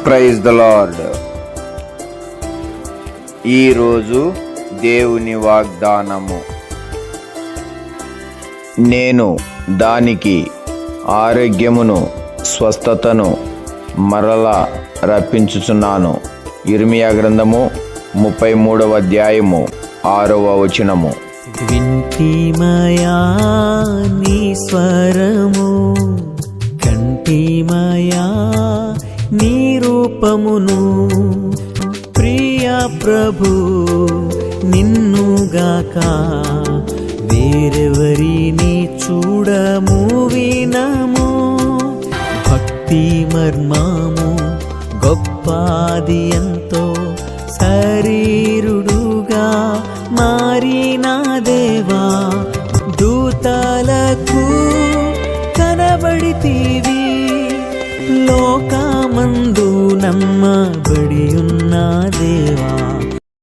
Praise the lord. ఈరోజు దేవుని వాగ్దానము. నేను దానికి ఆరోగ్యమును స్వస్థతను మరలా రప్పించుచున్నాను. ఇర్మియా గ్రంథము 33వ అధ్యాయము 6వ వచనము. వింటిమయా నీ స్వరము, కంటిమయా నీ రూపమును, ప్రియ ప్రభు నిన్నుగాక వేరెవరిని చూడము వినము. భక్తి మర్మము గొప్పది ఎంతో, శరీరుడుగా మారిన దేవా, దూతలకు కనబడితివి, లోకమందు నమ్మబడి ఉన్న